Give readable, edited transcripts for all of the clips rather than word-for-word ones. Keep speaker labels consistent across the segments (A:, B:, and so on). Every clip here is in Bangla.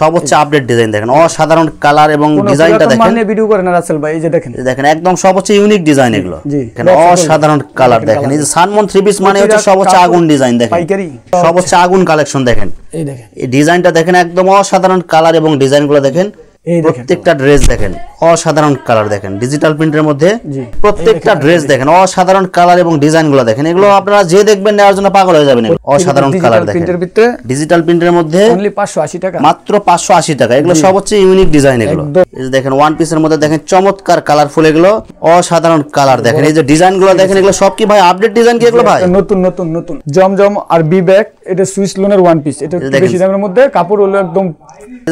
A: সর্বোচ্চ আপডেট ডিজাইন দেখেন, অসাধারণ কালার এবং ডিজাইনটা দেখেন।
B: মানে ভিডিও করেন না রাসেল ভাই, এই যে দেখেন,
A: দেখেন একদম সর্বোচ্চ ইউনিক ডিজাইন এগুলো, দেখেন অসাধারণ কালার দেখেন। এই যে সানমন থ্রি পিস মানে হচ্ছে সর্বোচ্চ আগুন ডিজাইন দেখেন, সর্বোচ্চ আগুন কালেকশন দেখেন। এই ডিজাইনটা দেখেন, একদম অসাধারণ কালার এবং ডিজাইনগুলো দেখেন। প্রত্যেকটা ড্রেস দেখেন অসাধারণ কালার দেখেন, ডিজিটাল প্রিন্টের মধ্যে প্রত্যেকটা ড্রেস দেখেন অসাধারণ কালার এবং ডিজাইনগুলো দেখেন। এগুলো আপনারা যে দেখবেন নেওয়ার জন্য পাগল হয়ে যাবেন। অসাধারণ কালার দেখেন, ডিজিটাল প্রিন্টের মধ্যে
B: অনলি 580 টাকা,
A: মাত্র 580 টাকা। এগুলো সবচেয়ে ইউনিক ডিজাইন এগুলো। এই যে দেখেন ওয়ান পিসের মধ্যে দেখেন চমৎকার কালারফুল, এগুলো অসাধারণ কালার দেখেন। এই যে ডিজাইনগুলো দেখেন, এগুলো সব কি ভাই আপডেট ডিজাইন কি এগুলো ভাই?
B: নতুন নতুন নতুন জমজম আর বি ব্যাক, এটা সুইস লোনের ওয়ান পিস, এটা বেশি দামের মধ্যে, কাপড় হলো একদম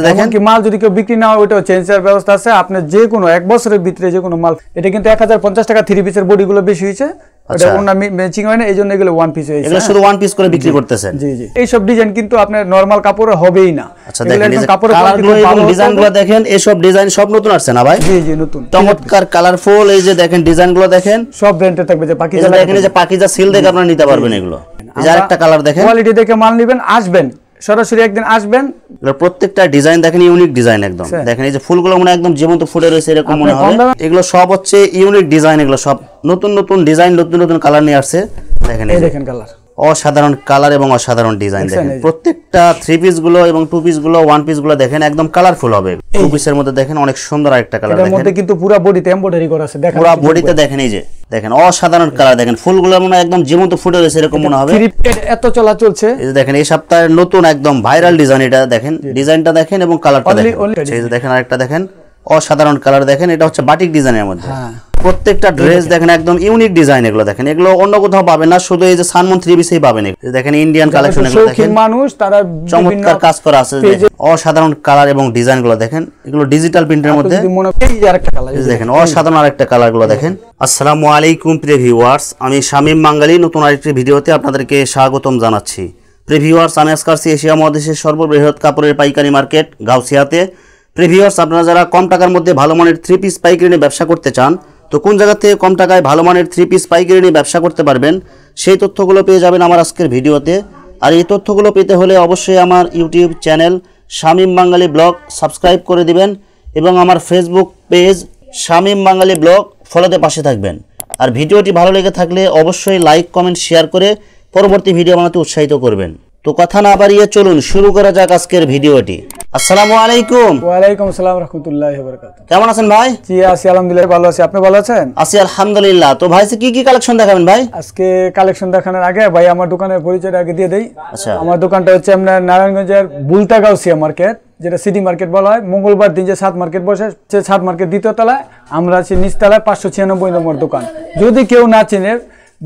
B: দেখেন কি মাল যদি কেউ বিক্রি না হয় ওইটাও চেঞ্জের ব্যবস্থা আছে। আপনি যে কোনো এক বছরের ভিতরে যে কোনো মাল, এটা কিন্তু 1050 টাকা থ্রি পিসের বডিগুলো বেশি হয়েছে, এটা ওনা ম্যাচিং হয় না, এইজন্য এগুলো ওয়ান পিস হয়েছে।
A: এগুলো শুধু ওয়ান পিস করে বিক্রি করতেছেন?
B: জি জি। এই সব ডিজাইন কিন্তু আপনার নরমাল কাপড়ে হবেই না।
A: আচ্ছা দেখেন এই কাপড়ের কালারগুলো এবং ডিজাইনগুলো দেখেন, এই সব ডিজাইন সব নতুন আসছে না ভাই?
B: জি জি নতুন,
A: চমৎকার কালারফুল। এই যে দেখেন ডিজাইনগুলো দেখেন,
B: সব ব্র্যান্ডে থাকবে, যে পাকিজা
A: দেখেন, এই যে পাকিজা সিল দেখে আপনারা নিতে পারবেন এগুলো। এই যে আরেকটা কালার দেখেন,
B: কোয়ালিটি দেখে মাল নেবেন, আসবেন সরাসরি একদিন আসবেন।
A: প্রত্যেকটা ডিজাইন দেখেন ইউনিক ডিজাইন একদম। দেখেন এই যে ফুলগুলো মানে একদম জীবন্ত ফুটে রয়েছে এরকম মনে হয়। এগুলো সব হচ্ছে ইউনিক ডিজাইন, এগুলো সব নতুন নতুন ডিজাইন, নতুন নতুন কালার নিয়ে আসছে। দেখেন এই দেখেন কালার, অসাধারণ কালার এবং অসাধারণ ডিজাইন দেখেন। প্রত্যেকটা থ্রি পিস গুলো এবং টু পিস গুলো, ওয়ান পিস গুলো দেখেন একদম কালারফুল হবে। টু পিসের মধ্যে দেখেন অনেক সুন্দর আরেকটা কালার দেখেন, এর মধ্যে
B: কিন্তু পুরো বডিতে এমব্রয়ডারি করা আছে। দেখেন
A: পুরো বডিতে দেখেন, এই যে দেখেন অসাধারণ কালার দেখেন, ফুলগুলো মানে একদম জীবন্ত ফুটে রয়েছে এরকম মনে হবে।
B: এত চলা চলছে।
A: এই যে দেখেন এই সপ্তাহের নতুন একদম ভাইরাল ডিজাইন, এটা দেখেন ডিজাইনটা দেখেন এবং কালারটা দেখেন। এই যে দেখেন আরেকটা দেখেন অসাধারণ কালার দেখেন, এটা হচ্ছে বাটিক ডিজাইনের মধ্যে। প্রত্যেকটা ড্রেস দেখেন একদম ইউনিক ডিজাইন, এগুলো দেখেন এগুলো অন্য কোথাও পাবেন না, শুধু এই যে সানমন থ্রি পিসেই পাবেন। দেখেন ইন্ডিয়ান কালেকশন, এগুলো দেখেন
B: মানুষ তারা
A: চমৎকার কাজ করা আছে, অসাধারণ কালার এবং ডিজাইন গুলো দেখেন, এগুলো ডিজিটাল প্রিন্টের মধ্যে। দেখেন অসাধারণ আরেকটা কালার গুলো দেখেন। আসসালামু আলাইকুম প্রিয় ভিউয়ার্স, আমি শামীম বাঙালি নতুন আরেকটি ভিডিওতে আপনাদেরকে স্বাগতম জানাচ্ছি। প্রিয় ভিউয়ার্স, আমি আজকে আসছি এশিয়া মহাদেশের সর্ববৃহৎ কাপড়ের পাইকারি মার্কেট গাউসিয়াতে। প্রিয় ভিউয়ার্স, আপনারা যারা কম টাকার মধ্যে ভালো মানের থ্রি পিস পাইকারি নিয়ে ব্যবসা করতে চান, তো কোন জায়গা থেকে কম টাকায় ভালো মানের থ্রি পিস পাইকারি নিয়ে ব্যবসা করতে পারবেন, সেই তথ্যগুলো পেয়ে যাবেন আমার আজকের ভিডিওতে। আর এই তথ্যগুলো পেতে হলে অবশ্যই আমার ইউটিউব চ্যানেল শামীম বাঙালি ব্লগ সাবস্ক্রাইব করে দিবেন এবং আমার ফেসবুক পেজ শামীম বাঙালি ব্লগ ফলোতে পাশে থাকবেন। আর ভিডিওটি ভালো লেগে থাকলে অবশ্যই লাইক কমেন্ট শেয়ার করে পরবর্তী ভিডিও বানাতে উৎসাহিত করবেন। তো কথা না বাড়িয়ে চলুন শুরু করা যাক আজকের ভিডিওটি। আসসালামু আলাইকুম।
B: ওয়ালাইকুম আসসালাম রাহমাতুল্লাহি ওয়া বারাকাতুহু।
A: কেমন আছেন ভাই?
B: জি আছি আলহামদুলিল্লাহ, ভালো আছি। আপনি ভালো আছেন?
A: আছি আলহামদুলিল্লাহ। তো ভাই কি কি কালেকশন দেখাবেন ভাই?
B: আজকে কালেকশন দেখানোর আগে ভাই আমার দোকানের পরিচয়টা আগে দিয়ে দেই।
A: আচ্ছা,
B: আমার দোকানটা হচ্ছে আপনার নারায়ণগঞ্জের বুলতা গাউসিয়া মার্কেট, যেটা সিটি মার্কেট বলা হয়। মঙ্গলবার দিন যে সাত মার্কেট বসে, সে সাত মার্কেট দ্বিতীয় তলায়, আমরা আছি নিচতলায় 596 নম্বর দোকান। যদি কেউ না চিনে,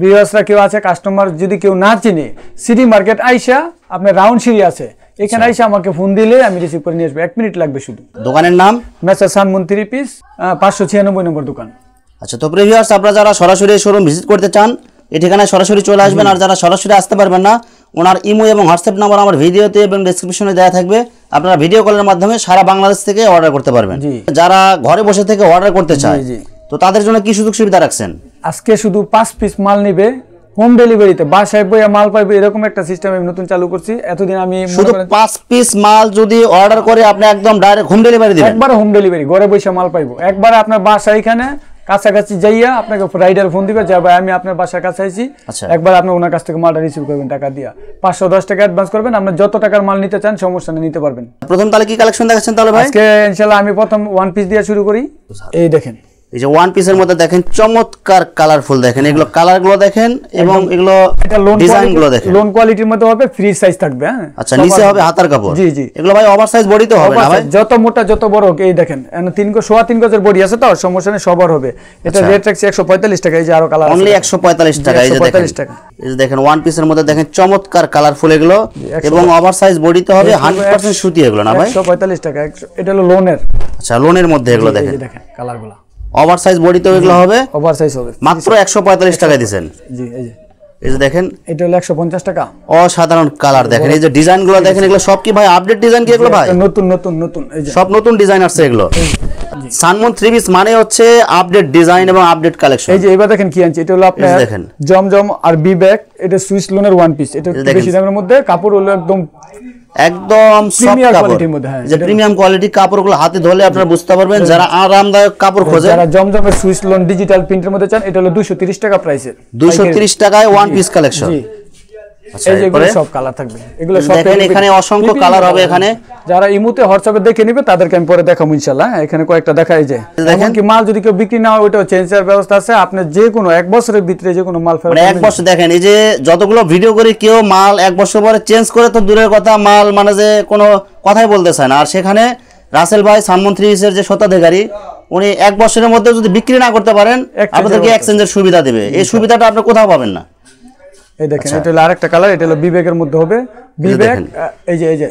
B: ভিউয়ার্সরা কেউ আছে কাস্টমার যদি কেউ না চিনে, সিটি মার্কেট আইসা আপনার রাউন্ড সিঁড়ি আছে, এখানে আইসা আমাকে ফোন দিলে আমি রিসিভ করে নিয়ে আসবো। 1 মিনিট লাগবে শুধু।
A: দোকানের নাম
B: মেসার সানমন থ্রি পিস, 596 নম্বর দোকান।
A: আচ্ছা, তো প্রিয় ভিউয়ার্স, আপনারা যারা সরাসরি শোরুম ভিজিট করতে চান এই ঠিকানায় সরাসরি চলে আসবেন। আর যারা সরাসরি আসতে পারবেন না, ওনার ইমো এবং হোয়াটসঅ্যাপ নাম্বার আমার ভিডিওতে এবং ডেসক্রিপশনে দেওয়া থাকবে। আপনারা ভিডিও কলের মাধ্যমে সারা বাংলাদেশ থেকে অর্ডার করতে পারবেন। যারা ঘরে বসে থেকে অর্ডার করতে চায়, তো তাদের জন্য কি সুযোগ সুবিধা রাখছেন?
B: আজকে শুধু 5 পিস মাল নিবে, হোম ডেলিভারিতে বাসায় বইয়া মাল পাইবে, এরকম একটা সিস্টেম আমি নতুন চালু করছি। এতদিন আমি
A: শুধু 5 পিস মাল যদি অর্ডার করে আপনি একদম ডাইরেক্ট হোম ডেলিভারি দিবেন?
B: একবার হোম ডেলিভারি, ঘরে বসে মাল পাইবো। একবার আপনার বাসা এখানে কাছাকাছি যাইয়া আপনাকে রাইডার ফোন দিবে যে ভাই আমি আপনার বাসার কাছে আইছি, একবার আপনি ওনার কাছ থেকে মালটা রিসিভ করবেন টাকা দিয়া। 510 টাকা অ্যাডভান্স করবেন, আপনি যত টাকার মাল নিতে চান সমস্যা নেই, নিতে পারবেন।
A: প্রথম তাহলে কি কালেকশন দেখাচ্ছেন তাহলে ভাই?
B: আজকে ইনশাআল্লাহ আমি প্রথম ওয়ান পিস দিয়ে শুরু করি। এই দেখেন,
A: এই যে ওয়ান পিসের মধ্যে দেখেন চমৎকার কালারফুল দেখেন, এগুলো কালারগুলো দেখেন এবং এগুলো ডিজাইনগুলো দেখেন।
B: লোন কোয়ালিটির মধ্যে হবে, ফ্রি সাইজ থাকবে। হ্যাঁ,
A: আচ্ছা, নিচে হবে হাতার কাপড়।
B: জি জি,
A: এগুলো ভাই ওভারসাইজ বডি তো হবে না ভাই?
B: যত মোটা যত বড় হোক, এই দেখেন 3.5 গজের বডি আছে, তো সমস্যা নেই, সবার হবে। এটা রেট রাখছি 145 টাকা। এই যে আরো কালার
A: অনলি 145 টাকা। এই যে দেখেন, এই যে দেখেন ওয়ান পিসের মধ্যে দেখেন চমৎকার কালারফুল এগুলো এবং ওভারসাইজ বডি তো হবে, 100% সুতি এগুলো না ভাই?
B: 145 টাকা। এটা হলো লোনের।
A: আচ্ছা, লোনের মধ্যে এগুলো দেখেন,
B: দেখেন কালারগুলো
A: ওভারসাইজ বডি তো এগুলো হবে,
B: ওভারসাইজ হবে।
A: মাত্র 145 টাকা দিবেন।
B: জি, এই যে
A: এই যে দেখেন,
B: এটা হলো 150 টাকা।
A: অসাধারণ কালার দেখেন, এই যে ডিজাইনগুলো দেখেন, এগুলো সব কি ভাই আপডেট ডিজাইন কি এগুলো ভাই?
B: নতুন নতুন নতুন, এই যে
A: সব নতুন ডিজাইন আসছে এগুলো। সানমন থ্রি পিস মানে হচ্ছে আপডেট ডিজাইন এবং আপডেট কালেকশন।
B: এই যে এবার দেখেন কি আনছে, এটা হলো আপনার জমজম আর বি ব্যাক, এটা সুইস লোনের ওয়ান পিস। এটা বেশি দামের মধ্যে, কাপড় হলো একদম
A: একদম সফট
B: প্রিমিয়াম
A: কাপড়,
B: কোয়ালিটির মধ্যে, হ্যাঁ,
A: যে প্রিমিয়াম কোয়ালিটি কাপড়গুলো হাতে ধরলে আপনারা বুঝতে পারবেন যারা আরামদায়ক কাপড় খোঁজে।
B: যারা জমজমের সুইস লোন ডিজিটাল প্রিন্টের মধ্যে চান, এটা হলো 230 টাকা প্রাইসের,
A: 230 টাকায় ওয়ান পিস কালেকশন।
B: জি,
A: আচ্ছা,
B: এই যে এগুলো
A: এরপরে
B: সব কালার থাকবে, এগুলো সব
A: দেখেন এখানে অসংখ্য কালার হবে। এখানে
B: যারা ইমুতে হোয়াটসঅ্যাপে দেখে নিবে তাদেরকে আমি পরে দেখাবো ইনশাআল্লাহ। এখানে কয়েকটা দেখাই যায়, দেখেন কি মাল যদি কেউ বিক্রি না হয় ওইটাও চেঞ্জের ব্যবস্থা আছে, আপনি যে কোনো 1 বছরের ভিতরে যে কোনো মাল ফেরত
A: মানে 1 বছর দেখেন এই যে যতগুলো ভিডিও করি কেউ মাল 1 বছর পরে চেঞ্জ করে তো দূরের কথা, মাল মানে যে কোনো কথাই বলতে চায় না। আর সেখানে রাসেল ভাই সানমন থ্রিপিসের যে স্বত্বাধিকারী, উনি 1 বছরের মধ্যে যদি বিক্রি না করতে পারেন আপনাদেরকে এক্সচেঞ্জের সুবিধা দেবে। এই সুবিধাটা আপনি কোথাও পাবেন না।
B: এই দেখেন এটা হলো আরেকটা কালার, এটা হলো বিবেকের মধ্যে হবে, বিবেক এই যে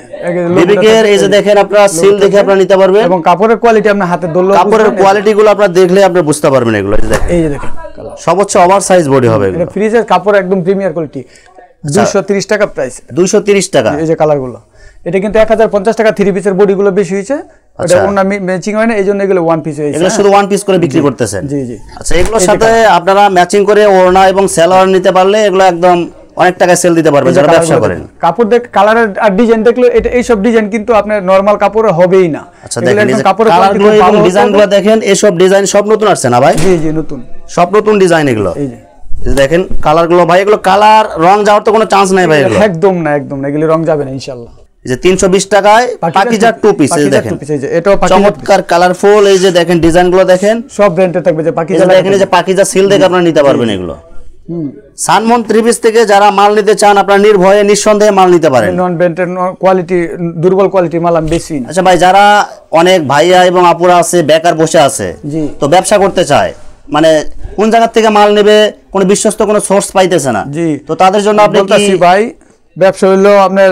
A: বিবেকের এই যে দেখেন আপনারা সিল দেখে আপনারা নিতে পারবেন,
B: এবং কাপড়ের কোয়ালিটি আপনি হাতে ধরলে
A: কাপড়ের কোয়ালিটি গুলো আপনারা দেখলে আপনি বুঝতে পারবেন। এগুলো
B: এই যে দেখেন
A: সর্বোচ্চ ওভার সাইজ বডি হবে,
B: এটা ফ্রিজের কাপড় একদম প্রিমিয়ার কোয়ালিটি, 230 টাকা প্রাইস,
A: 230 টাকা।
B: এই যে কালারগুলো, এটা কিন্তু 1050 টাকা থ্রি পিসের বডিগুলো বেশি হয়েছে, এটা ওনা ম্যাচিং হয় না, এইজন্য এগুলো ওয়ান পিস হয়েছে।
A: এগুলো শুধু ওয়ান পিস করে বিক্রি করতেছেন?
B: জি জি।
A: আচ্ছা, এগুলোর সাথে আপনারা ম্যাচিং করে ওড়না এবং সালোয়ার নিতে পারলে এগুলো একদম অনেক টাকা সেল দিতে পারবেন যারা ব্যবসা করেন।
B: কাপড় দেখ কালারের আর ডিজাইন দেখলে এটা এই সব ডিজাইন কিন্তু আপনার নরমাল কাপড়ে হবেই না।
A: আচ্ছা, দেখেন এই কাপড়ের কালারগুলো এবং ডিজাইনগুলো দেখেন, এই সব ডিজাইন সব নতুন আসছে না ভাই?
B: জি জি, নতুন,
A: সব নতুন ডিজাইন এগুলো।
B: এই যে
A: দেখেন কালারগুলো ভাই, এগুলো কালার রং যাওয়ার তো কোনো চান্স নাই ভাই, এগুলো
B: একদম না, একদম না, এগুলো রং যাবে না ইনশাআল্লাহ।
A: এই যে 320 টাকায় পাকিজা টু পিস, এই দেখেন
B: এটাও
A: চমৎকার কালারফুল। এই যে দেখেন ডিজাইনগুলো দেখেন,
B: সব ব্র্যান্ডের থাকবে, যে পাকিজা
A: দেখেন, এই যে পাকিজা সিল দেখে আপনারা নিতে পারবেন এগুলো। সানমন থ্রি পিস থেকে যারা মাল নিতে চান আপনারা নির্ভয়ে নিঃসন্দেহে মাল নিতে পারেন।
B: নন ব্র্যান্ডের কোয়ালিটি, দুর্বল কোয়ালিটি মাল আমি বেশি না।
A: আচ্ছা ভাই, যারা অনেক ভাইয়া এবং আপুরা আছে বেকার বসে আছে, তো ব্যবসা করতে চায়, মানে কোন জায়গা থেকে মাল নেবে কোনো বিশ্বস্ত কোনো সোর্স পাইতেছে না, তো তাদের জন্য আপনি কি
B: ভাই, ব্যবসা হইলো আপনার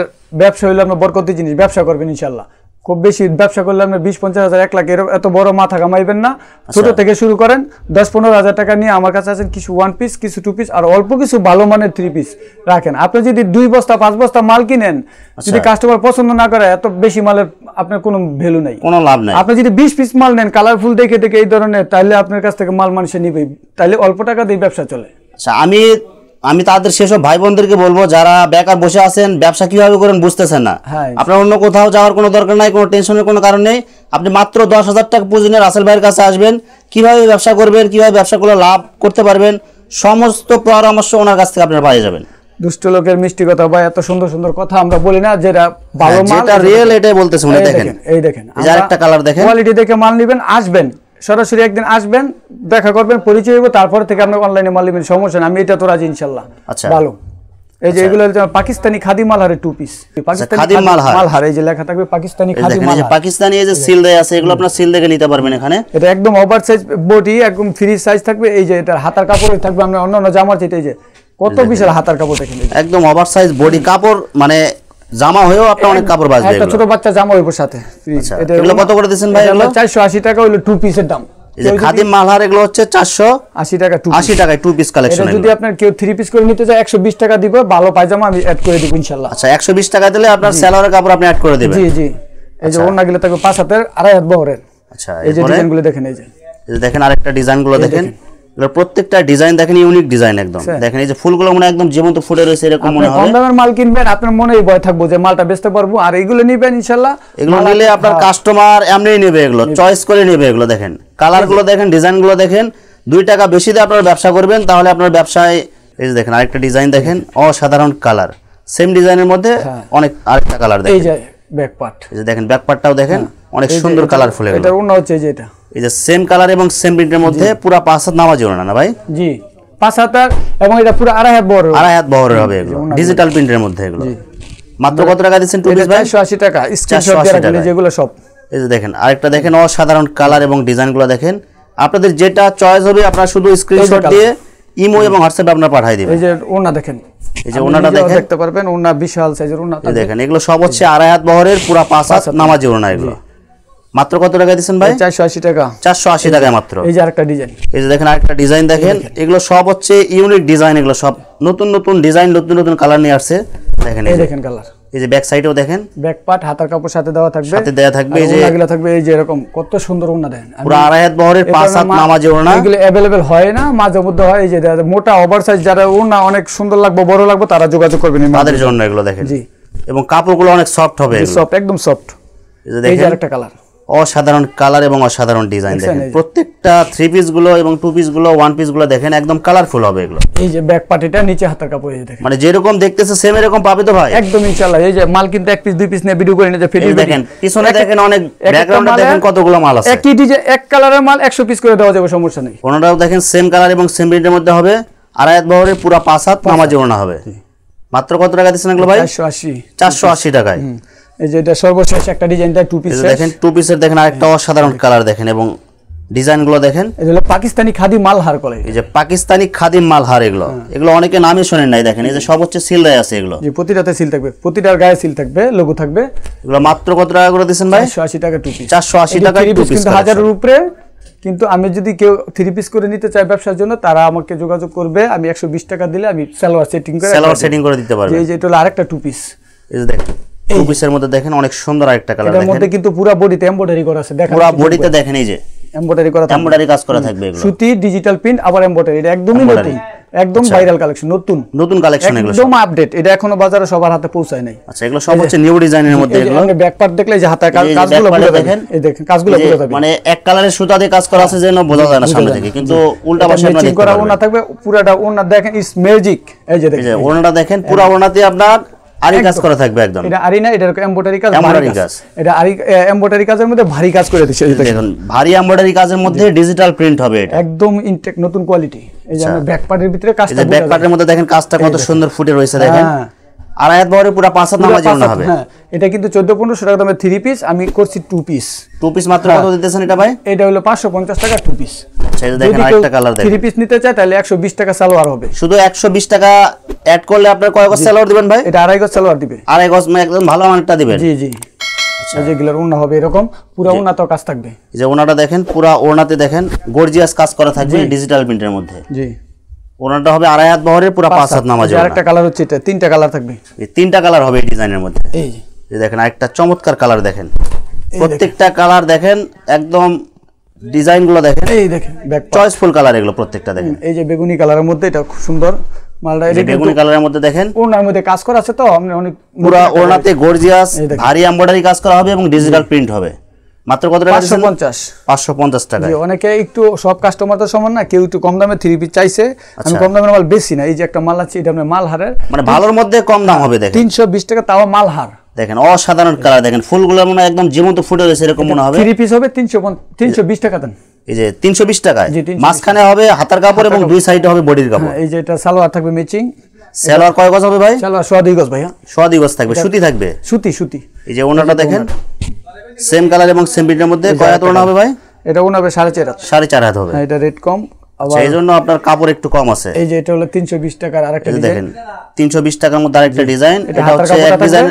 B: বরকতি জিনিস, ব্যবসা করবেন ইনশাআল্লাহ। খুব বেশি ব্যবসা করলে আপনার 20-50 হাজার 1 লাখ এত বড় মাথা কামাইবেন না, ছোট থেকে শুরু করেন। 10-15 হাজার টাকা নিয়ে আমার কাছে আছেন, কিছু ওয়ান পিস, কিছু টু পিস, আর অল্প কিছু ভালো মানের থ্রি পিস রাখেন। আপনি যদি 2 বস্তা 5 বস্তা মাল কিনেন, যদি কাস্টমার পছন্দ না করে, এত বেশি মালের আপনার কোনো ভ্যালু নাই,
A: কোনো লাভ নাই।
B: আপনি যদি 20 পিস মাল নেন কালারফুল দেখে দেখে এই ধরনের, তাহলে আপনার কাছ থেকে মাল মানুষে নিবে, তাহলে অল্প টাকা দিয়ে ব্যবসা চলে।
A: আচ্ছা, আমি তাদের সেসব ভাই বোনদেরকে বলবো যারা বেকার বসে আছেন, ব্যবসা কিভাবে করেন বুঝতেছেন না, আপনার অন্য কোথাও যাওয়ার কোনো দরকার নাই, কোনো টেনশনের কোনো কারণ নেই। আপনি মাত্র 10,000 টাকা পুঁজি নিয়ে রাসেল ভাইয়ের কাছে আসবেন, কিভাবে ব্যবসা করবেন, কিভাবে ব্যবসা করলে লাভ করতে পারবেন, সমস্ত পরামর্শ ওনার কাছ থেকে আপনারা পেয়ে যাবেন।
B: দুষ্ট লোকের মিষ্টি কথা ভাই, এত সুন্দর সুন্দর কথা আমরা বলি না, যেটা ভালো মাল,
A: যেটা রিয়েল এটাই বলতেছি। উনি দেখেন,
B: এই দেখেন
A: আরেকটা কালার দেখেন,
B: কোয়ালিটি দেখে মাল নেবেন, আসবেন সরাসরি একদিন আসবেন, দেখা করবেন, পরিচয় হইব, তারপর থেকে আপনি অনলাইনে মাল নেবেন, সমস্যা না, আমি এটা তো রাজি ইনশাআল্লাহ।
A: আচ্ছা,
B: ভালো। এই যে এগুলো পাকিস্তানি খাদি মালহারের টু পিস,
A: খাদি মালহার,
B: এই যে লেখা থাকবে পাকিস্তানি খাদি মালহার,
A: পাকিস্তানি এই যে সিল দেয়া আছে, এগুলো আপনারা সিল দেখে নিতে পারবেন। এখানে
B: এটা একদম ওভার সাইজ বডি, একদম ফ্রি সাইজ থাকবে। এই যে এটা হাতার কাপড় থাকবে, আমরা অন্যান্য জামার যেটা, এই যে কত বিশাল হাতার কাপড় দেখেন,
A: একদম ওভার সাইজ বডি কাপড়, মানে জামা হয়েও আপনার অনেক কাপড় বাঁচবে।
B: একটা ছোট বাচ্চা জামা হইব সাথে।
A: এগুলো কত করে দিবেন ভাই? এগুলো
B: 480 টাকা হলো টু পিসের দাম।
A: এই যে খাদিম মালহার, এগুলো হচ্ছে 480 টাকা, 80 টাকায় টু পিস কালেকশন।
B: এটা যদি আপনার কেউ থ্রি পিস করে নিতে চায় 120 টাকা দিব, ভালো পায়জামা আমি অ্যাড করে দিব ইনশাআল্লাহ।
A: আচ্ছা, 120 টাকা দিলে আপনার সালোয়ারের কাপড় আপনি অ্যাড করে দিবেন।
B: জি জি। এই যে ওড়নাগুলো থাকবে 5 হাতের 2.5 হাত বহরের।
A: আচ্ছা,
B: এই যে ডিজাইনগুলো দেখেন, এই যে
A: দেখেন আরেকটা ডিজাইনগুলো দেখেন, এগুলোর প্রত্যেকটা ডিজাইন দেখেন ইউনিক ডিজাইন একদম। দেখেন এই যে ফুলগুলো মনে একদম জীবন্ত ফুটে রয়েছে, এরকম মনে হবে।
B: কম দামের মাল কিনবেন, আপনার মনেই ভয় থাকবে যে মালটা বেচতে পারবো, আর এগুলো নিবেন ইনশাআল্লাহ।
A: এগুলো নিলে আপনার কাস্টমার এমনিই নেবে, এগুলো চয়েস করে নেবে। এগুলো দেখেন কালারগুলো দেখেন, ডিজাইনগুলো দেখেন, 2 টাকা বেশি দিয়ে আপনারা ব্যবসা করবেন, তাহলে আপনার ব্যবসায়। এই যে দেখেন আরেকটা ডিজাইন দেখেন, অসাধারণ কালার, সেম ডিজাইনের মধ্যে অনেক আরেকটা কালার দেখেন।
B: এই যে ব্যাক পার্ট,
A: এই যে দেখেন ব্যাক পার্টটাও দেখেন, অনেক সুন্দর কালারফুল।
B: এটা ওড়না হচ্ছে এই যে এটা,
A: এই যে সেম কালার এবং সেম প্রিন্টের মধ্যে পুরো 5 হাত নামাজি ওড়না না ভাই?
B: জি, 5 হাতার, এবং এটা পুরো 2.5 হাত বড়,
A: 2.5 হাত বহরের হবে এগুলো, ডিজিটাল প্রিন্টের মধ্যে এগুলো। মাত্র কত টাকা দিচ্ছেন টু পিস ভাই?
B: 480 টাকা, স্ক্রিনশট দিয়ে রাখলে যেগুলো সব।
A: এই যে দেখেন আরেকটা দেখেন, অসাধারণ কালার এবং ডিজাইনগুলো দেখেন। আপনাদের যেটা চয়েস হবে আপনারা শুধু স্ক্রিনশট দিয়ে ইমো এবং হোয়াটসঅ্যাপে আপনারা পাঠিয়ে দিবেন।
B: এই যে ওড়না দেখেন,
A: এই যে ওড়নাটা দেখেন,
B: দেখতে পারবেন, ওড়না বিশাল সাইজের ওড়না।
A: এই দেখেন এগুলো সব হচ্ছে 2.5 হাত বহরের পুরো 5 হাত নামাজি ওড়না এগুলো। মাত্র কত টাকা দিচ্ছেন ভাই?
B: 480 টাকা।
A: 480 টাকা মাত্র।
B: এই যে আরেকটা ডিজাইন,
A: এই যে দেখেন আরেকটা ডিজাইন দেখেন, এগুলো সব হচ্ছে ইউনিক ডিজাইন, এগুলো সব নতুন নতুন ডিজাইন, নতুন নতুন কালার নিয়ে আসছে। দেখেন এই দেখেন কালার, এই যে ব্যাক সাইডেও দেখেন,
B: ব্যাক পার্ট হাতার কাপড় সাথে দেওয়া থাকবে,
A: সাথে দেয়া থাকবে। এই যে
B: এগুলো থাকবে, এই যে এরকম কত সুন্দর ওড়না দেন,
A: পুরো 2.5 হাত বহরের 5 হাত নামাজি ওড়না।
B: এগুলো अवेलेबल হয় না, মাঝে মধ্যে হয়। এই যে মোটা ওভার সাইজ, যারা ওড়না অনেক সুন্দর লাগবে, বড় লাগবে, তারা যোগাযোগ করবেন
A: তাদের জন্য এগুলো দেখেন।
B: জি,
A: এবং কাপড়গুলো অনেক সফট হবে,
B: সফট, একদম সফট।
A: এই যে দেখেন
B: আরেকটা কালার,
A: অসাধারণ কালার এবং অসাধারণ ডিজাইন দেখেন। প্রত্যেকটা 3 পিস গুলো এবং 2 পিস গুলো 1 পিস গুলো দেখেন একদম কালারফুল হবে এগুলো।
B: এই যে ব্যাক পার্টিটা, নিচে হাতার কাপড়, এই দেখেন
A: মানে যেরকম দেখতেছে সেম এরকম পাবে তো ভাই?
B: একদম ইনশাআল্লাহ। এই যে মাল কিন্তু 1 পিস 2 পিস নিয়ে ভিডিও করে নিতে ফেরি
A: দেখেন, পিছনে দেখেন অনেক ব্যাকগ্রাউন্ডে দেখেন কতগুলো মাল আছে।
B: একই ডিজাইন, এক কালারের মাল 100 পিস করে দেওয়া যাবে, সমস্যা নেই।
A: ওনাটাও দেখেন সেম কালার এবং সেম প্রিন্টের মধ্যে হবে, আড়াই হাত বহরে পুরো 5 হাত নামাজে ওড়না হবে। মাত্র কত টাকা দিচ্ছেন এগুলো ভাই? 480 টাকায়।
B: এই যে এটা সর্বশেষ একটা ডিজাইনটা 2 পিস
A: দেখেন, 2 পিসের দেখেন আরেকটা অসাধারণ কালার দেখেন এবং ডিজাইনগুলো দেখেন।
B: এগুলো পাকিস্তানি খাদি মালহার করে,
A: এই যে পাকিস্তানি খাদি মালহার, এগুলো অনেকে নামই শোনেন নাই। দেখেন এই যে সব হচ্ছে সিল দেয়া আছে এগুলো,
B: যে প্রতিটাতে সিল থাকবে, প্রতিটার গায়ে সিল থাকবে, লোগো থাকবে।
A: এগুলো মাত্র কত টাকা করে দিবেন ভাই?
B: 480 টাকা 2 পিস।
A: 480 টাকা 2 পিস,
B: কিন্তু 1000 এর উপরে। কিন্তু আমি যদি কেউ 3 পিস করে নিতে চাই ব্যবসার জন্য, তারা আমাকে যোগাযোগ করবে। আমি 120 টাকা দিলে আমি সালোয়ার সেটিং করে
A: দিতে পারবো।
B: এই যে এটা হলো আরেকটা 2 পিস।
A: এই যে দেখেন 2 পিসের মধ্যে দেখেন অনেক সুন্দর আরেকটা কালার দেখেন।
B: এর মধ্যে কিন্তু পুরো বডিতে এমব্রয়ডারি করা আছে, দেখেন
A: পুরো বডিতে দেখেন এই যে
B: এমব্রয়ডারি করা,
A: এমব্রয়ডারি কাজ করা থাকবে এগুলো।
B: সুতি ডিজিটাল প্রিন্ট আবার এমব্রয়ডারি, এটা একদমই নতুন, একদম ভাইরাল কালেকশন, নতুন
A: কালেকশন এগুলো,
B: একদম আপডেট। এটা এখনো বাজারে সবার হাতে পৌঁছায় নাই।
A: আচ্ছা, এগুলো সব হচ্ছে নিউ ডিজাইনের মধ্যে। এগুলো
B: আপনি ব্যাক পার্ট দেখলে যে হাতের কাজগুলো বুঝে দেখেন, এই দেখেন কাজগুলো বুঝে যাবে।
A: মানে এক কালারের সুতা দিয়ে কাজ করা আছে যেন বোঝা যায় না সামনে থেকে, কিন্তু উল্টা পাশে আপনারা দেখতে পারবেন।
B: ওড়না থাকবে পুরোটা, ওড়না দেখেন ইস ম্যাজিক। এই যে দেখেন
A: ওড়নাটা দেখেন, পুরো ওড়নাতে আপনার আরি কাজ করা থাকবে একদম।
B: এটা আরি না, এটা এমব্রয়ডারি কাজ, ভারী কাজ। এটা আরি এমব্রয়ডারি কাজের মধ্যে ভারী কাজ করে দিয়েছে।
A: দেখুন ভারী এমব্রয়ডারি কাজের মধ্যে ডিজিটাল প্রিন্ট হবে, এটা
B: একদম ইনটেক নতুন কোয়ালিটি। এই যে আমরা ব্যাক পার্টের ভিতরে কাজটা,
A: ব্যাক পার্টের মধ্যে দেখেন কাজটা কত সুন্দর ফুটে রয়েছে দেখেন। আড়াই হাত বহরে পুরো 5 হাত নামাজে ওড়না হবে।
B: হ্যাঁ, এটা কিন্তু 1400-1500 টাকা দামের 3 পিস, আমি করছি 2 পিস।
A: 2 পিস মাত্র কত দিতেছেন এটা ভাই?
B: এটা হলো 550 টাকা 2 পিস।
A: আচ্ছা, এই দেখেন আরেকটা কালার দেখেন।
B: 3 পিস নিতে চাই তাহলে 120 টাকা সালোয়ার হবে।
A: শুধু 120 টাকা অ্যাড করলে আপনার কয় গজ সালোয়ার দিবেন ভাই?
B: এটা 2.5 গজ সালোয়ার দিবে।
A: 2.5 গজ মানে একদম ভালো মানটা দিবেন।
B: জি জি। এই যে গিলার ওড়না হবে এরকম, পুরো ওড়নাতেও কাজ থাকবে।
A: এই যে ওড়নাটা দেখেন, পুরো ওড়নাতে দেখেন গর্জিয়াস কাজ করা থাকবে ডিজিটাল প্রিন্টের মধ্যে।
B: জি,
A: ওড়নাটা হবে আড়াই হাত বহরের পুরো 5 হাত নামাজে।
B: আরেকটা কালার হচ্ছে এটা, 3টা কালার থাকবে।
A: এই 3টা কালার হবে এই ডিজাইনের মধ্যে।
B: এই
A: যে দেখেন আরেকটা চমৎকার কালার দেখেন, প্রত্যেকটা কালার দেখেন একদম ডিজাইনগুলো দেখেন।
B: এই দেখেন ব্যাক
A: চয়েসফুল কালার এগুলো প্রত্যেকটা দেখেন।
B: এই যে বেগুনি কালারের মধ্যে এটা খুব সুন্দর মালটা,
A: এই বেগুনি কালারের মধ্যে দেখেন
B: ওড়নার মধ্যে কাজ করা আছে, তো আমরা অনেক
A: পুরো ওড়নাতে গর্জিয়াস ভারী এমব্রয়ডারি কাজ করা হবে এবং ডিজিটাল প্রিন্ট হবে। মাত্র কত টাকা? 550 টাকা।
B: অনেকে একটু সব কাস্টমার তো সমান না, কেউ একটু কম দামে 3 পিস চাইছে। আমি কম দামের মাল বেশি না। এই যে একটা মাল আছে, এটা আপনার মালহারের,
A: মানে ভালোর মধ্যে কম দাম হবে দেখেন,
B: 320 টাকা, তাও মালহার।
A: দেখেন অসাধারণ কালার দেখেন, ফুলগুলো মনে একদম জীবন্ত ফুটে রয়েছে এরকম মনে হবে।
B: 3 পিস হবে 320 টাকা দেন।
A: এই যে 320 টাকায় মাঝখানে হবে হাতার কাপড় এবং দুই সাইডে হবে বডির কাপড়।
B: এই যে এটা সালোয়ার থাকবে ম্যাচিং।
A: সালোয়ার কয় গজ হবে ভাই?
B: সালোয়ার 1.5 গজ ভাইয়া,
A: 1.5 গজ থাকবে, সুতি থাকবে,
B: সুতি।
A: এই যে ওড়নাটা দেখেন সেম কালার এবং সেম প্রিন্টের মধ্যে কয় হাত ওড়না হবে ভাই?
B: এটা ওড়না হবে 4.5 হাত।
A: 4.5 হাত হবে।
B: এটা রেট কম,
A: সেই জন্য আপনার কাপড় একটু কম আছে।
B: এই যে এটা হলো 320 টাকার আরেকটা ডিজাইন
A: দেখেন, 320 টাকার মধ্যে আরেকটা ডিজাইন। এটা হচ্ছে এক ডিজাইন,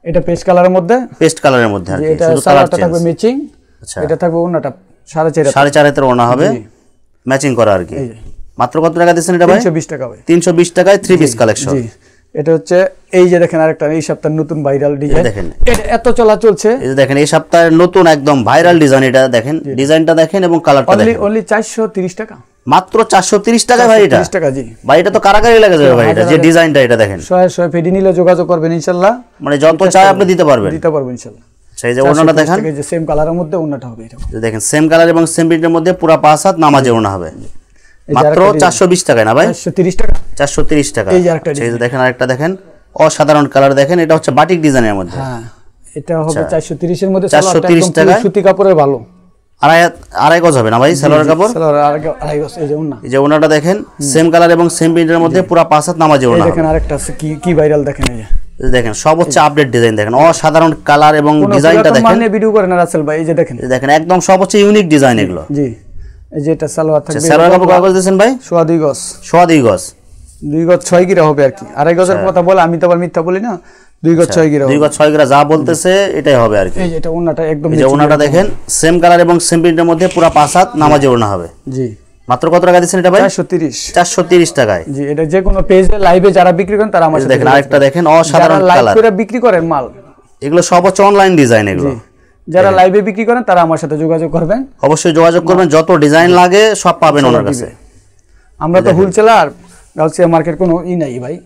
B: এটা পেস্ট কালারের মধ্যে,
A: পেস্ট কালারের মধ্যে আর কি,
B: এটা
A: শুধু কালার
B: সালোয়ারটা
A: চেঞ্জ।
B: থাকবে ম্যাচিং।
A: আচ্ছা,
B: এটা থাকবে ওড়নাটা 4.5 হাত,
A: 4.5 হাতের ওড়না হবে ম্যাচিং করা আর কি। মাত্র কত টাকা দিচ্ছেন এটা ভাই?
B: 320 টাকা ভাই।
A: 320 টাকায় 3 পিস কালেকশন।
B: জি, এটা হচ্ছে এই যে দেখেন আরেকটা এই সপ্তাহের নতুন ভাইরাল ডিজাইন
A: দেখেন,
B: এটা এত চলা চলছে।
A: এই যে দেখেন এই সপ্তাহের নতুন একদম ভাইরাল ডিজাইন, এটা দেখেন ডিজাইনটা দেখেন এবং কালারটা দেখেন।
B: অনলি 430 টাকা,
A: মাত্র 430 টাকা ভাই। এটা
B: 30 টাকা। জি
A: ভাই, এটা তো কারাকারি লাগে যাবে ভাই। এটা যে ডিজাইনটা এটা দেখেন,
B: 100 ফেডি নিলে যোগাযোগ করবেন ইনশাআল্লাহ,
A: মানে যত চাই আপনি দিতে পারবেন
B: ইনশাআল্লাহ।
A: সেই যে ওড়নাটা দেখেন,
B: এই যে সেম কালারের মধ্যে ওড়নাটা হবে এটা।
A: দেখেন সেম কালার এবং সেম প্রিন্টের মধ্যে পুরো 5 হাত নামাজে ওড়না হবে। মাত্র 420 টাকা না ভাই?
B: 430 টাকা।
A: 430 টাকা।
B: এই যে আরেকটা
A: সেই যে দেখেন আরেকটা দেখেন অসাধারণ কালার দেখেন, এটা হচ্ছে বাটিক ডিজাইনের মধ্যে।
B: হ্যাঁ, এটা হবে 430 এর মধ্যে।
A: 430 টাকা,
B: সুতি কাপড়ের ভালো।
A: আড়াই গজ হবে না ভাই সালোয়ার কাপড়?
B: সালোয়ার আড়াই গজ। এই যে ওড়না,
A: এই যে ওড়নাটা দেখেন সেম কালার এবং সেম প্রিন্টের মধ্যে পুরো 5 হাত নামাজে ওড়না।
B: দেখেন আরেকটা কি ভাইরাল দেখেন। এই যে
A: দেখেন সব হচ্ছে আপডেট ডিজাইন দেখেন, অসাধারণ কালার এবং ডিজাইনটা দেখেন।
B: মানে ভিডিও করেন না রাসেল ভাই, এই যে দেখেন,
A: দেখেন একদম সব হচ্ছে ইউনিক ডিজাইন এগুলো।
B: জি, এই যে এটা সালোয়ার থাকবে।
A: সালোয়ার কাপড় কয় গজ দিবেন ভাই?
B: 2.5 গজ।
A: 2.5 গজ।
B: 2 গজ 6 গিরা হবে আর কি। আড়াই গজের কথা বলে আমি তো আবার মিথ্যা বলি না। 2 গজ 6 গিরা।
A: 2 গজ 6 গিরা যা বলতেছে এটাই হবে আর কি।
B: এই যে এটা ওড়নাটা একদম,
A: এই যে ওড়নাটা দেখেন সেম কালার এবং সেম প্রিন্টের মধ্যে পুরো 5 হাত নামাজে ওড়না হবে।
B: জি,
A: মাত্র কত টাকা দিচ্ছেন এটা ভাই?
B: 430।
A: 430 টাকায়।
B: জি, এটা যে কোনো পেজে লাইভে যারা বিক্রি করেন তারা আমার সাথে
A: দেখেন আরেকটা দেখেন অসাধারণ
B: লাইভ
A: কালার।
B: করে বিক্রি করেন মাল,
A: এগুলো সব হচ্ছে অনলাইন ডিজাইন এগুলো।
B: যারা লাইভে বিক্রি করেন তারা আমার সাথে যোগাযোগ করবেন।
A: অবশ্যই যোগাযোগ করবেন, যত ডিজাইন লাগে সব পাবেন ওনার কাছে।
B: আমরা তো হোলসেলার, গাউসিয়া মার্কেট কোনো নাই ভাই,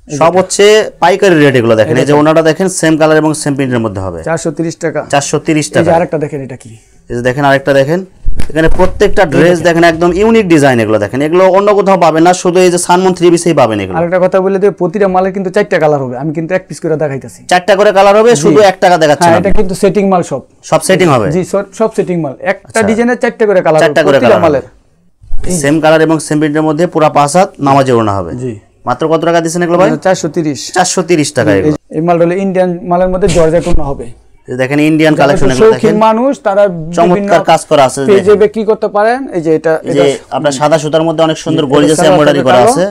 A: সব হচ্ছে পাইকারি রেট এগুলো দেখেন। এই যে ওনাটা দেখেন সেম কালার এবং সেম প্রিন্টের মধ্যে হবে
B: 430 টাকা।
A: 430
B: এই
A: টাকা।
B: যে আরেকটা দেখেন, এটা কি?
A: এই যে দেখেন আরেকটা দেখেন, এখানে প্রত্যেকটা ড্রেস দেখেন একদম ইউনিক ডিজাইন এগুলো দেখেন। এগুলো অন্য কোথাও পাবেন না, শুধু এই যে সানমন 3 পিসেই পাবেন এগুলো।
B: আরেকটা কথা বলে দিই, প্রতিটা মালের কিন্তু 4টা কালার হবে, আমি কিন্তু এক পিস করে দেখাইতাছি।
A: 4টা করে কালার হবে, শুধু 1 টাকা দেখাচ্ছেন।
B: হ্যাঁ, এটা কিন্তু সেটিং মাল, সব
A: সেটিং হবে।
B: জি, সব সেটিং মাল। একটা ডিজাইনের 4টা করে কালার,
A: 4টা করে কালার মালের সেম কালার এবং সেম প্রিন্টের মধ্যে পুরো 5 হাত নামাজে ওড়না হবে।
B: জি,
A: মাত্র কত টাকা দিবেন এগুলো ভাই?
B: 430।
A: 430 টাকা এগুলো।
B: এই মালটা হলো ইন্ডিয়ান মালের মধ্যে জর্জেট ওড়না হবে।
A: দেখেন ইন্ডিয়ান কালেকশন এগুলো দেখেন,
B: মানুষ তারা
A: চমৎকার কাজ করা আছে,
B: পেজে বিক্রি করতে পারেন। এই যে এটা
A: আপনার সাদা সুতার মধ্যে অনেক সুন্দর গর্জিয়াস এমব্রয়ডারি করা আছে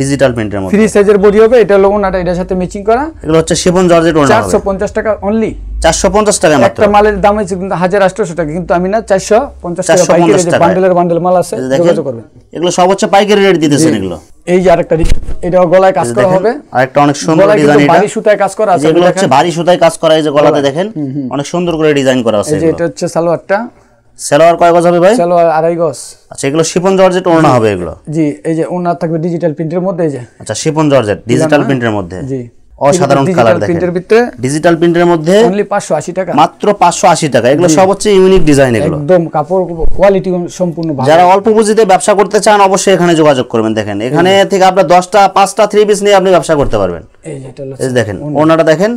A: ডিজিটাল প্রিন্টের মধ্যে।
B: ফ্রি সাইজের বডি হবে, এটা হলো ওনাটা এটার সাথে ম্যাচিং করা।
A: এগুলো হচ্ছে শিফন জর্জেট ওড়না হবে।
B: 450 টাকা অনলি।
A: 450 টাকা মাত্র।
B: একটা মালের দাম হচ্ছে কিন্তু 1800 টাকা, কিন্তু আমি না 450 টাকা পাইকারি, যে বান্ডেল মাল আছে যোগাযোগ করবেন।
A: এগুলো সব হচ্ছে পাইকারি রেট দিতেছেন এগুলো।
B: এই যে আরেকটা এটা গলায় কাজ করা হবে,
A: আরেকটা অনেক সুন্দর ডিজাইন। এটা
B: ভারী সুতায় কাজ করা আছে,
A: এগুলো হচ্ছে ভারী সুতায় কাজ করা। এই যে গলাতে দেখেন অনেক সুন্দর করে ডিজাইন করা আছে।
B: এই যে এটা হচ্ছে সালোয়ারটা।
A: সালোয়ার কয় গজ হবে ভাই?
B: সালোয়ার 2.5 গজ।
A: আচ্ছা, এগুলো শিফন জর্জেট ওড়না হবে এগুলো।
B: জি, এই যে ওড়না থাকবে ডিজিটাল প্রিন্টের মধ্যে। এই যে
A: আচ্ছা, শিফন জর্জেট ডিজিটাল প্রিন্টের মধ্যে।
B: জি,
A: অসাধারণ কালার দেখেন।
B: প্রিন্টের ভিতরে
A: ডিজিটাল প্রিন্টের মধ্যে
B: অনলি 580 টাকা
A: মাত্র। 580 টাকা। এগুলো সব হচ্ছে ইউনিক ডিজাইন এগুলো।
B: একদম কাপড় কোয়ালিটি সম্পূর্ণ ভালো।
A: যারা অল্প পুঁজিতে ব্যবসা করতে চান অবশ্যই এখানে যোগাযোগ করবেন। দেখেন এখানে থেকে আপনার 10টা 5টা 3 পিস নিয়ে আপনি ব্যবসা করতে পারবেন।
B: এই যে এটা হলো,
A: এই দেখেন ওড়নাটা দেখেন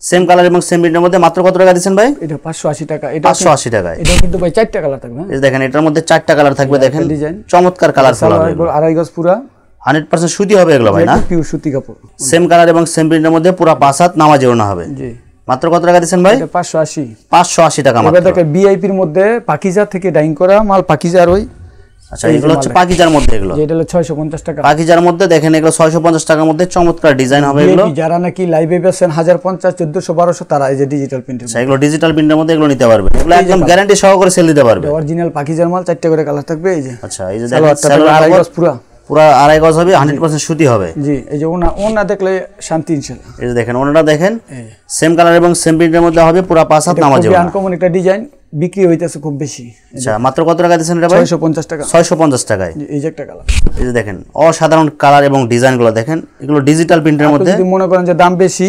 A: সেম কালার এবং সেম প্রিন্টের মধ্যে। মাত্র কত টাকা দিবেন ভাই?
B: এটা 580 টাকা। এটা
A: 580 টাকায়।
B: এটা কিন্তু ভাই 4টা কালার থাকবে।
A: এই দেখেন এটার মধ্যে 4টা কালার থাকবে। দেখেন
B: ডিজাইন
A: চমৎকার কালারফুল হবে।
B: 2.5 গজ পুরা
A: 100% সুতি হবে এগুলো ভাই না?
B: পিওর সুতি কাপড়।
A: সেম কালার এবং সেম প্রিন্টের মধ্যে পুরো 5 হাত নামাজে ওড়না হবে।
B: জি,
A: মাত্র কত টাকা দিবেন ভাই?
B: এটা 580।
A: 580 টাকা মাত্র।
B: এবার দেখেন ভিআইপির মধ্যে পাকিজা থেকে ডাইং করা মাল, পাকিজার ওই।
A: আচ্ছা, এগুলো হচ্ছে পাকিজার মধ্যে এগুলো।
B: যেটা হলো 650 টাকা।
A: পাকিজার মধ্যে দেখেন এগুলো 650 টাকার মধ্যে চমৎকার ডিজাইন হবে এগুলো।
B: যারা নাকি লাইভে বেচেন 1050, 1400, 1200, তারা এই যে ডিজিটাল প্রিন্টের।
A: আচ্ছা, এগুলো ডিজিটাল প্রিন্টের মধ্যে এগুলো নিতে পারবেন। এগুলো একদম গ্যারান্টি সহকারে সেল দিতে পারবে।
B: অরিজিনাল পাকিজার মাল 4টা করে কালার থাকবে। এই যে
A: আচ্ছা, এই যে দেখেন
B: সালোয়ার 2.5 গজ পুরা।
A: পুরা 2.5 গজ হবে, 100% সুতি হবে।
B: জি, এই যে ওনা দেখলে শান্তি ইনশাআল্লাহ।
A: এই যে দেখেন ওনাটা দেখেন সেম কালার এবং সেম প্রিন্টের মধ্যে হবে, পুরা 5 হাত নামাজে ওড়না।
B: আনকমন একটা ডিজাইন, বিক্রি হইতাছে খুব বেশি।
A: আচ্ছা, মাত্র কত টাকা দিবেন এটা ভাই?
B: 650 টাকা।
A: 650 টাকায়।
B: এই যে একটা কালার।
A: এই যে দেখেন অসাধারণ কালার এবং ডিজাইনগুলো দেখেন। এগুলো ডিজিটাল প্রিন্টের মধ্যে।
B: যদি মনে করেন যে দাম বেশি,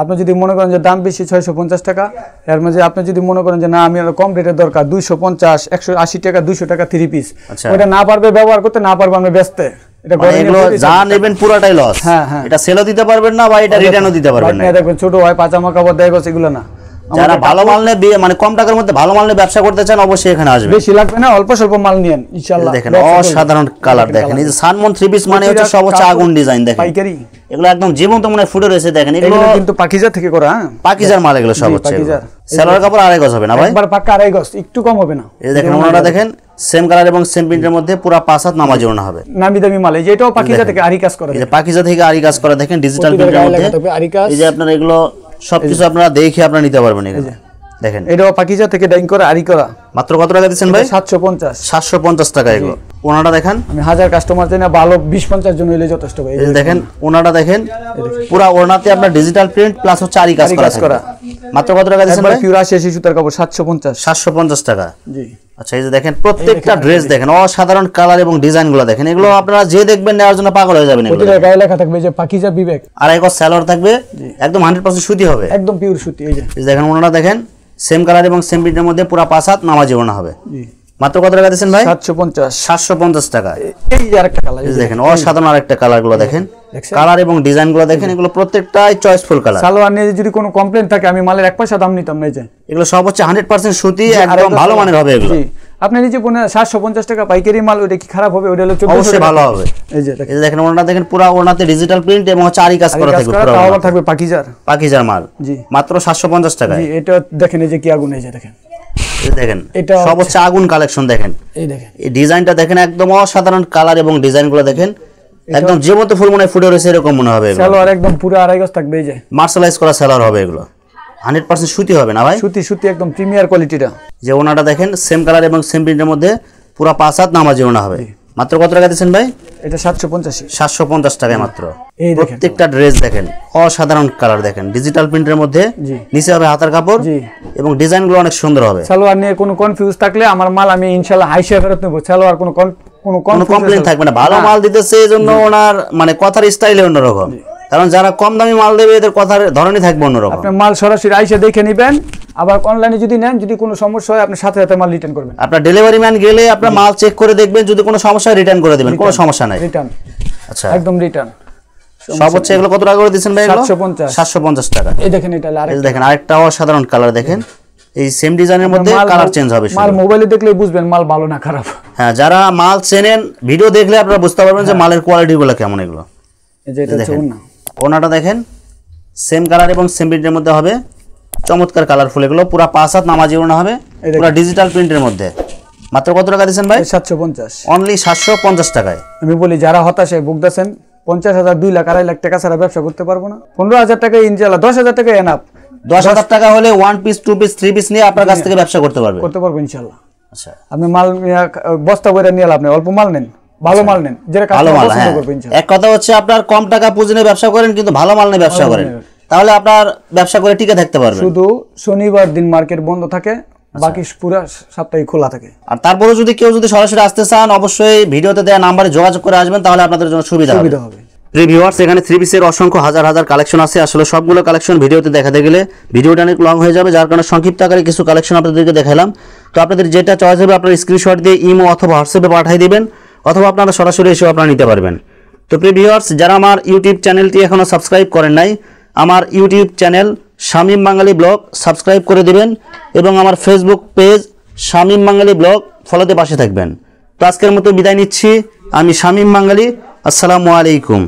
B: আপনি যদি মনে করেন যে দাম বেশি 650 টাকা, এর মাঝে আপনি যদি মনে করেন যে না আমি আরো কম রেটের দরকার, 250, 180 টাকা, 200 টাকা 3 পিস, ওটা না পারবে ব্যবহার করতে, না পারবে আমরা বেচতে। এটা
A: মানে এগুলো যা নেবেন পুরাটাই লস।
B: হ্যাঁ, হ্যাঁ।
A: এটা সেলও দিতে পারবেন না বা এটা রিটার্নও দিতে পারবেন না।
B: দেখবেন ছোট হয় পাজামা কাপড় দেয় গছ, এগুলো না।
A: যারা ভালো মাল নিয়ে মানে কম টাকার মধ্যে ভালো মাল নিয়ে ব্যবসা করতে চান অবশ্যই এখানে আসবেন।
B: বেশি লাগবে না, অল্প স্বল্প মাল নিয়েন ইনশাআল্লাহ।
A: দেখেন অসাধারণ কালার দেখেন। এই যে সানমন 3 পিস মানে হচ্ছে সবচেয়ে আগুন ডিজাইন দেখেন।
B: পাইকারি
A: এগুলো একদম জীবন্ত মনে ফুটে রয়েছে দেখেন। এগুলো
B: কিন্তু পাকিজা থেকে করা। হ্যাঁ,
A: পাকিজার মাল এগুলো সব হচ্ছে। সেলোয়ার কাপড় 2.5 গজ হবে না ভাই?
B: একবার পাক্কা 2.5 গজ, একটু কম হবে না।
A: এই দেখেন ওনাটা দেখেন সেম কালার এবং সেম প্রিন্টের মধ্যে পুরো 5 হাত নামাজে ওড়না হবে।
B: নামি দামি মাল। এই যে এটাও পাকিজা থেকে আরি কাজ করা।
A: এই যে পাকিজা থেকে আরি কাজ করা দেখেন ডিজিটাল প্রিন্টের মধ্যে। এই যে আপনারা এগুলো সবকিছু আপনারা দেখে আপনারা নিতে পারবেন এখানে। দেখেন
B: এটাও পাকিজা থেকে ডাইং করা আরি করা।
A: মাত্র কত টাকা দিচ্ছেন ভাই?
B: 750।
A: 750 টাকা এগুলো। ওনাটা দেখেন
B: আমি 1000 কাস্টমার চাই না, ভালো 20-50 জন হইলে যথেষ্ট ভাই।
A: এই দেখেন ওনাটা দেখেন পুরো ওড়নাতে আপনার ডিজিটাল প্রিন্ট প্লাস হচ্ছে আরি কাজ করা। মাত্র কত টাকা দিচ্ছেন ভাই?
B: পিওর 80 সুতার কাপড় 750।
A: 750 টাকা।
B: জি,
A: আচ্ছা, এই যে দেখেন প্রত্যেকটা ড্রেস দেখেন অসাধারণ কালার এবং ডিজাইনগুলো দেখেন। এগুলো আপনারা যে দেখবেন নেওয়ার জন্য পাগল হয়ে যাবেন। এগুলো
B: প্রতিটা গায়ে লেখা থাকবে যে পাকিজা বিবেক।
A: 2.5 গজ সালোয়ার থাকবে, একদম 100% সুতি হবে,
B: একদম পিওর সুতি। এই যে
A: দেখেন ওনাটা দেখেন সেম কালার এবং সেম প্রিন্টের মধ্যে পুরো 5 হাত নামাজে ওড়না হবে।
B: জি,
A: মাত্র কত টাকা দিচ্ছেন ভাই?
B: 750।
A: 750 টাকা।
B: এই যে আরেকটা কালার
A: দেখেন অসাধারণ আরেকটা কালারগুলো দেখেন। কালার এবং ডিজাইনগুলো দেখেন। এগুলো প্রত্যেকটাই চয়েসফুল কালার।
B: সালোয়ার নিয়ে যদি কোনো কমপ্লেইন থাকে আমি মালের 1 পয়সা দাম নিতাম না। এই যে
A: এগুলো সব হচ্ছে 100% সুতি, একদম ভালো মানের হবে এগুলো।
B: আপনি নিজে বলেন 750 টাকা পাইকারি মাল, ওটা কি খারাপ হবে? ওটা হলো 1400
A: অবশ্যই ভালো হবে।
B: এই যে
A: দেখেন ওনাটা দেখেন পুরো ওনাতে ডিজিটাল প্রিন্ট এবং হচ্ছে আরি কাজ করা থাকবে। পুরো
B: তাও থাকবে পাকিজার
A: মাল।
B: জি,
A: মাত্র 750 টাকা।
B: জি, এটা দেখেন এই যে কি আগুন। এই যে দেখেন,
A: এই দেখেন
B: এটা
A: সব হচ্ছে আগুন কালেকশন দেখেন।
B: এই দেখেন
A: এই ডিজাইনটা দেখেন একদম অসাধারণ কালার এবং ডিজাইনগুলো দেখেন একদম জীবন্ত ফুল মনে ফুটে রয়েছে এরকম মনে হবে। এগুলো
B: সালোয়ার একদম পুরো 2.5 গজ থাকবে। এই যে
A: মার্শালাইজ করা সালোয়ার হবে। এগুলো 100% সুতি হবে না ভাই?
B: সুতি একদম প্রিমিয়ার কোয়ালিটিটা।
A: যে ওনাটা দেখেন সেম কালার এবং সেম প্রিন্টের মধ্যে পুরো 5 হাত নামাজে ওড়না হবে। মাত্র কত টাকা দিচ্ছেন ভাই?
B: এটা 750।
A: 750 টাকায় মাত্র।
B: এই দেখেন
A: প্রত্যেকটা ড্রেস দেখেন অসাধারণ কালার দেখেন। ডিজিটাল প্রিন্টের মধ্যে নিচে হবে হাতার কাপড় এবং ডিজাইনগুলো অনেক সুন্দর হবে।
B: সালোয়ার নিয়ে কোনো কনফিউজ থাকলে আমার মাল আমি ইনশাআল্লাহ হাইশা ফেরত নেব। সালোয়ার কোনো
A: কমপ্লেইন থাকবে না। ভালো মাল দিতেছে এজন্য ওনার মানে কথার স্টাইলে অন্যরকম। কারণ যারা কম দামি মাল দেবে এদের কথার ধরনই থাকবে অন্যরকম।
B: আপনি মাল সরাসরি আইসা দেখে নেবেন, আবার অনলাইনে যদি নেন, যদি কোনো সমস্যা হয় আপনি সাথে সাথে মাল রিটার্ন করবেন।
A: আপনার ডেলিভারি ম্যান গেলে আপনার মাল চেক করে দেখবেন, যদি কোনো সমস্যা হয় রিটার্ন করে দিবেন, কোনো সমস্যা নাই।
B: রিটার্ন,
A: আচ্ছা,
B: একদম রিটার্ন।
A: সব হচ্ছে এগুলো কত টাকা করে দিচ্ছেন ভাই?
B: 750
A: 750 টাকা।
B: এই দেখেন, এটা
A: এই দেখেন আরেকটা অসাধারণ কালার দেখেন, এই সেম ডিজাইনের মধ্যে কালার চেঞ্জ হবে।
B: মাল মোবাইলে দেখলে বুঝবেন মাল ভালো না খারাপ।
A: হ্যাঁ, যারা মাল চেনেন ভিডিও দেখলে আপনারা বুঝতে পারবেন যে মালের কোয়ালিটি গুলো কেমন। এগুলো
B: এই যে এটা দেখুন না,
A: ওনাটা দেখেন সেম কালার এবং সেম প্রিন্টের মধ্যে হবে, চমৎকার কালারফুল। এগুলো পুরো 5 হাত নামাজি ওনা হবে, পুরো ডিজিটাল প্রিন্টের মধ্যে। মাত্র কত টাকা দিচ্ছেন ভাই?
B: 750,
A: অনলি 750 টাকায়।
B: আমি বলি যারা হতাশায় ভুগতেছেন, 50,000, 2 লাখ, 2.5 লাখ টাকা ছাড়া ব্যবসা করতে পারবো না, 15,000 টাকা ইনশাআল্লাহ, 10,000 টাকা এনাফ।
A: 10,000 টাকা হলে 1 পিস 2 পিস 3 পিস নিয়ে আপনার কাছ থেকে ব্যবসা করতে পারবে
B: ইনশাআল্লাহ।
A: আচ্ছা,
B: আপনি মাল বস্তা করে নিয়ে আপনি অল্প মাল নেন, ভালো মাল নেন, যেটা
A: ভালো মাল।
B: পছন্দ করবে ইনশাআল্লাহ।
A: এক কথা হচ্ছে আপনার কম টাকা পুঁজি নিয়ে ব্যবসা করেন, কিন্তু ভালো মাল নিয়ে ব্যবসা করেন, তাহলে আপনার ব্যবসা করে টিকে থাকতে পারবেন।
B: শুধু শনিবার দিন মার্কেট বন্ধ থাকে, বাকি পুরো সপ্তাহে খোলা থাকে।
A: আর তারপরে যদি কেউ সরাসরি আসতে চান, অবশ্যই ভিডিওতে দেওয়া নাম্বারে যোগাযোগ করে আসবেন, তাহলে আপনাদের জন্য সুবিধা হবে। ভিউয়ার্স, এখানে 3 পিসের অসংখ্য হাজার হাজার কালেকশন আছে। আসলে সবগুলো কালেকশন ভিডিওতে দেখাতে গেলে ভিডিওটা অনেক লং হয়ে যাবে, যার কারণে সংক্ষিপ্ত আকারে কিছু কালেকশন আপনাদেরকে দেখালাম। তো আপনাদের যেটা চয়েস হবে আপনারা স্ক্রিনশট দিয়ে ইমো অথবা হোয়াটসঅ্যাপে পাঠিয়ে দিবেন, অথবা আপনারা সরাসরি এসেও আপনারা নিতে পারবেন। তো ভিউয়ার্স, যারা আমার ইউটিউব চ্যানেলটি এখনো সাবস্ক্রাইব করেন নাই, আমার ইউটিউব চ্যানেল শামীম বাঙালি ব্লগ সাবস্ক্রাইব করে দিবেন, এবং আমার ফেসবুক পেজ শামীম বাঙালি ব্লগ ফলোতে পাশে থাকবেন। তো আজকের মতো বিদায় নিচ্ছি, আমি শামীম বাঙালি। আসসালামু আলাইকুম।